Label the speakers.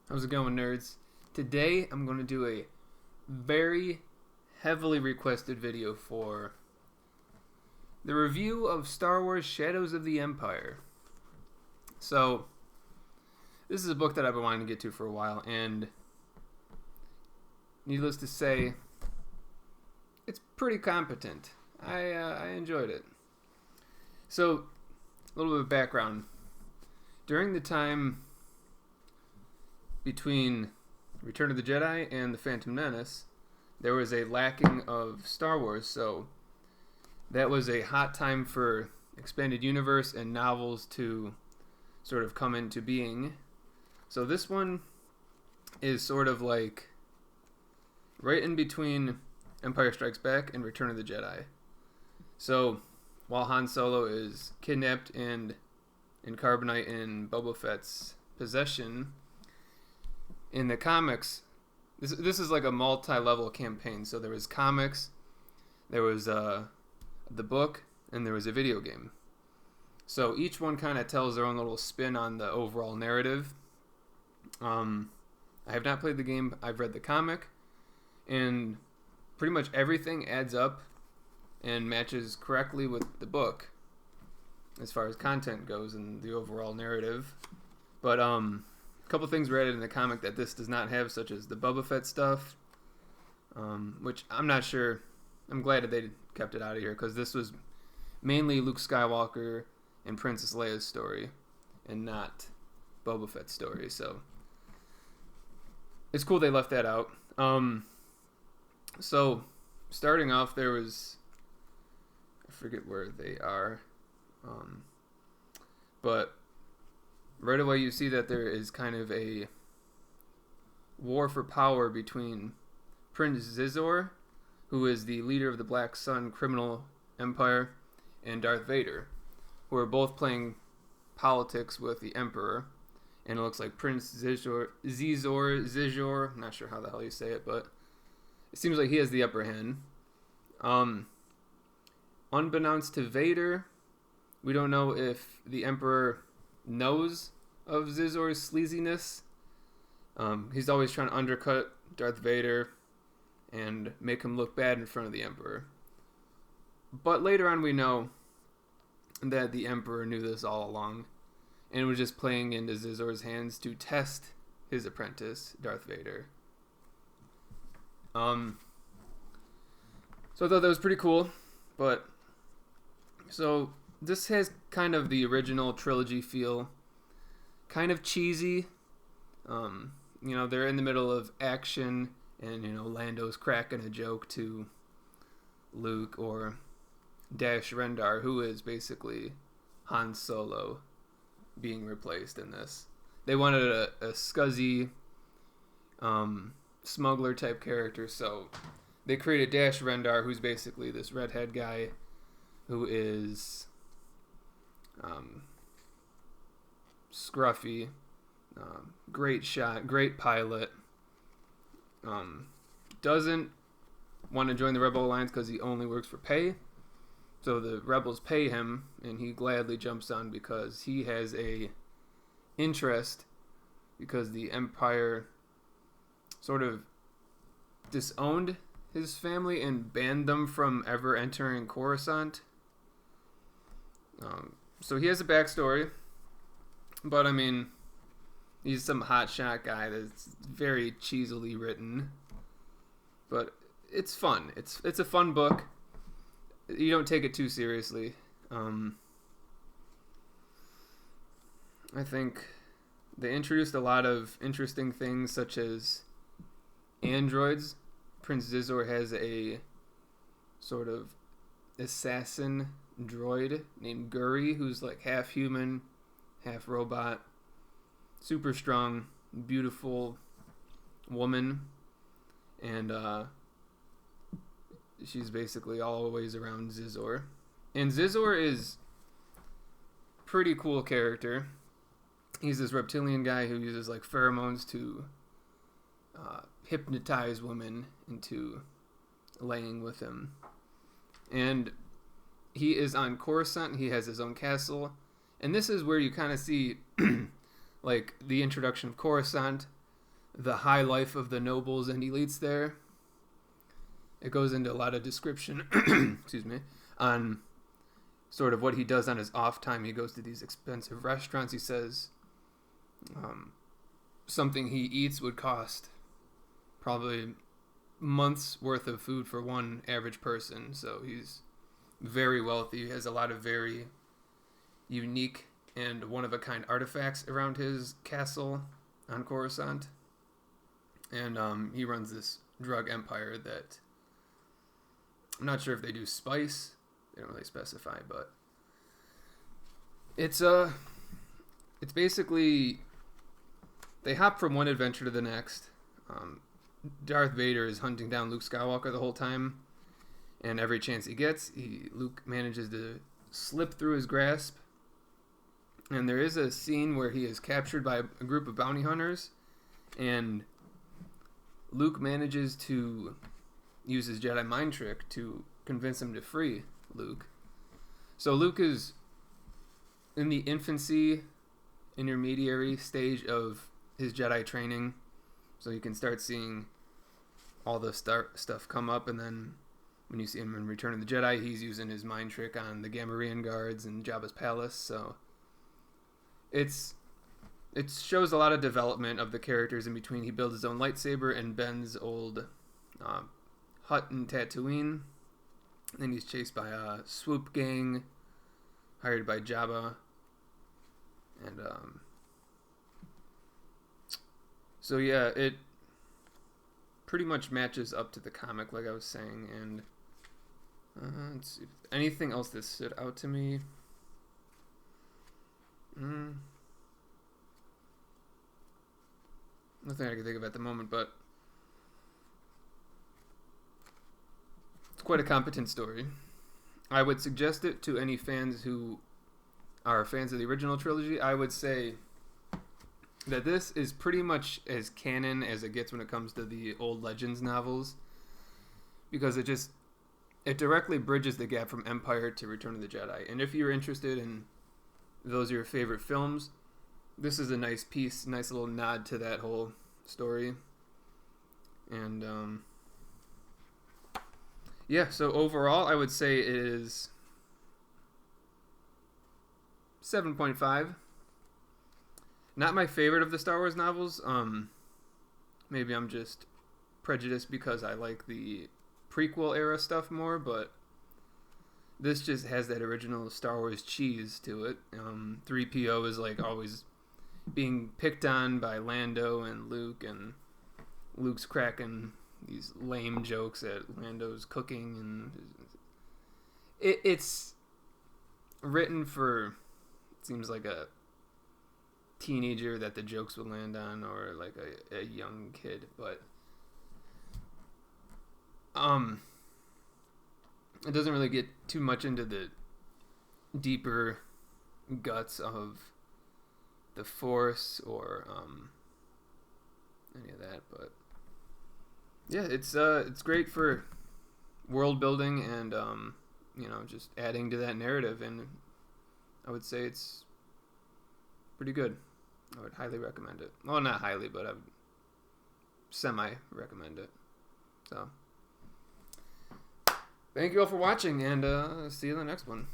Speaker 1: How's it going, nerds? Today I'm going to do a very heavily requested video for the review of Star Wars Shadows of the Empire. So, this is a book that I've been wanting to get to for a while, and needless to say, it's pretty competent. I enjoyed it. So, a little bit of background. During the time between Return of the Jedi and The Phantom Menace, there was a lacking of Star Wars, so that was a hot time for expanded universe and novels to sort of come into being. So this one is sort of like right in between Empire Strikes Back and Return of the Jedi. So while Han Solo is kidnapped and in Carbonite in Boba Fett's possession, in the comics, this is like a multi-level campaign. So there was comics, there was the book, and there was a video game. So each one kind of tells their own little spin on the overall narrative. I have not played the game. I've read the comic, and pretty much everything adds up and matches correctly with the book as far as content goes and the overall narrative. But a couple things were added in the comic that this does not have, such as the Boba Fett stuff, which I'm not sure. I'm glad that they kept it out of here, because this was mainly Luke Skywalker and Princess Leia's story and not Boba Fett's story. So it's cool they left that out. So starting off, there was, I forget where they are, but right away you see that there is kind of a war for power between Prince Zizor, who is the leader of the Black Sun criminal empire, and Darth Vader, who are both playing politics with the Emperor. And it looks like Prince Zizor, I'm not sure how the hell you say it, but it seems like he has the upper hand. Unbeknownst to Vader, we don't know if the Emperor knows of Zizor's sleaziness. He's always trying to undercut Darth Vader and make him look bad in front of the Emperor. But later on we know that the Emperor knew this all along and was just playing into Zizor's hands to test his apprentice, Darth Vader. So I thought that was pretty cool. But so this has kind of the original trilogy feel, kind of cheesy. They're in the middle of action, and Lando's cracking a joke to Luke, or Dash Rendar, who is basically Han Solo being replaced in this. They wanted a scuzzy smuggler type character, so they created Dash Rendar, who's basically this redhead guy who is scruffy, great shot, great pilot, doesn't want to join the Rebel Alliance because he only works for pay. So the rebels pay him, and he gladly jumps on because he has a interest, because the Empire sort of disowned his family and banned them from ever entering Coruscant. So he has a backstory, but I mean, he's some hotshot guy that's very cheesily written, but it's fun. It's a fun book. You don't take it too seriously. I think they introduced a lot of interesting things, such as androids. Prince Zizor has a sort of assassin droid named Guri, who's like half human, half robot. Super strong, beautiful woman. And she's basically always around Zizor. And Zizor is pretty cool character. He's this reptilian guy who uses like pheromones to hypnotize women into laying with him. And he is on Coruscant. He has his own castle. And this is where you kind of see like the introduction of Coruscant, the high life of the nobles and elites there. It goes into a lot of description, excuse me, on sort of what he does on his off time. He goes to these expensive restaurants. He says something he eats would cost probably months worth of food for one average person. So he's very wealthy. He has a lot of very unique and one-of-a-kind artifacts around his castle on Coruscant. And he runs this drug empire that I'm not sure if they do spice. They don't really specify, but it's basically they hop from one adventure to the next. Darth Vader is hunting down Luke Skywalker the whole time, and every chance he gets, Luke manages to slip through his grasp. And there is a scene where he is captured by a group of bounty hunters, and Luke manages to use his Jedi mind trick to convince him to free Luke. So Luke is in the infancy, intermediary stage of his Jedi training, so you can start seeing all the stuff come up, and then when you see him in Return of the Jedi, he's using his mind trick on the Gamorrean guards in Jabba's palace. So it shows a lot of development of the characters in between. He builds his own lightsaber in Ben's old hut in Tatooine. Then he's chased by a swoop gang hired by Jabba. And so yeah, it pretty much matches up to the comic, like I was saying. And let's see, anything else that stood out to me? Nothing I can think of at the moment, but it's quite a competent story. I would suggest it to any fans who are fans of the original trilogy. I would say that this is pretty much as canon as it gets when it comes to the old Legends novels, because it directly bridges the gap from Empire to Return of the Jedi. And if you're interested in those are your favorite films, this is a nice piece, nice little nod to that whole story. And yeah, so overall I would say it is 7.5. Not my favorite of the Star Wars novels. Maybe I'm just prejudiced because I like the prequel era stuff more, but this just has that original Star Wars cheese to it. 3PO is like always being picked on by Lando and Luke, and Luke's cracking these lame jokes at Lando's cooking, and it's written for, it seems like a teenager that the jokes would land on, or like a young kid, but it doesn't really get too much into the deeper guts of the Force or any of that. But yeah, it's great for world building and just adding to that narrative, and I would say it's pretty good. I would highly recommend it. Well, not highly, but I would semi-recommend it. So thank you all for watching, and see you in the next one.